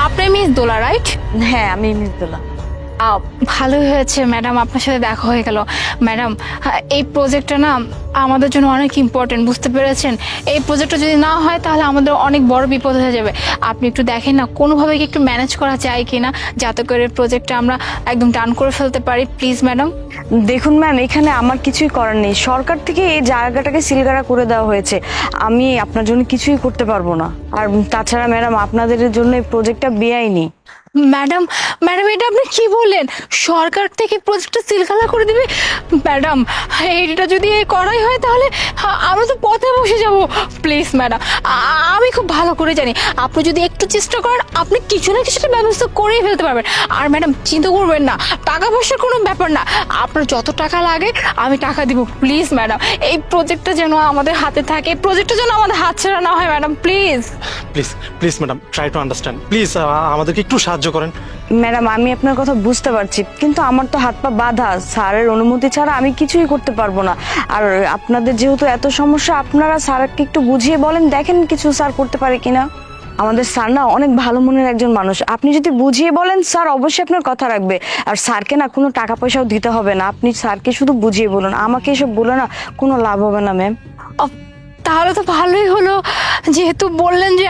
আপনি মিস দোলা, রাইট? হ্যাঁ, আমি মিস দোলা। ভালোই হয়েছে ম্যাডাম, আপনার সাথে দেখা হয়ে গেল। ম্যাডাম, এই প্রজেক্টটা না আমাদের জন্য অনেক ইম্পর্টেন্ট, বুঝতে পেরেছেন? এই প্রজেক্টটা যদি না হয় তাহলে আমাদের অনেক বড় বিপদ হয়ে যাবে। আপনি একটু দেখেন না কোনোভাবে কি একটু ম্যানেজ করা যায় কিনা, যাতে করে প্রজেক্টটা আমরা একদম ডান করে ফেলতে পারি, প্লিজ ম্যাডাম। দেখুন ম্যাম, এখানে আমার কিছুই করার নেই। সরকার থেকে এই জায়গাটাকে সিলগালা করে দেওয়া হয়েছে। আমি আপনার জন্য কিছুই করতে পারবো না। আর তাছাড়া ম্যাডাম, আপনাদের জন্য এই প্রজেক্টটা বেআইনি। ম্যাডাম, ম্যাডাম, এটা আপনি কি বললেন? সরকার থেকে প্রজেক্টটা সিলগালা করে দিবে? ম্যাডাম, এটা যদি করাই হয় তাহলে আমরা তো পথে বসে যাব। প্লিজ ম্যাডাম, আমি খুব ভালো করে জানি আপনি যদি একটু চেষ্টা করেন আপনি কিছু না কিছুটা ব্যবস্থা করেই ফেলতে পারবেন। আর ম্যাডাম, চিন্তা করবেন না, টাকা পয়সার কোনো ব্যাপার না। আপনার যত টাকা লাগে আমি টাকা দিব। প্লিজ ম্যাডাম, এই প্রজেক্টটা যেন আমাদের হাতে থাকে, প্রজেক্টটা যেন আমাদের হাতছাড়া না হয় madam, please. Please please madam, try to understand please, আমাদেরকে একটু সাহায্য করেন। ম্যাডাম, আমি আপনার কথা বুঝতে পারছি, কিন্তু আমার তো হাত পা বাঁধা। স্যারের অনুমতি ছাড়া আমি কিছুই করতে পারবো না। আর আপনাদের যেহেতু এত সমস্যা, আপনারা স্যারকে একটু বুঝিয়ে বলেন, দেখেন কিছু স্যার করতে পারে কিনা। আমাদের স্যার না অনেক ভালো মনের একজন মানুষ। আপনি যদি বুঝিয়ে বলেন, স্যার অবশ্যই আপনার কথা রাখবে। আর স্যারকে না কোনো টাকা পয়সাও দিতে হবে না। আপনি স্যারকে শুধু বুঝিয়ে বলুন, আমাকে এসব বলে না কোনো লাভ হবে না ম্যাম। তাহলে তো ভালোই হলো, যেহেতু বললেন যে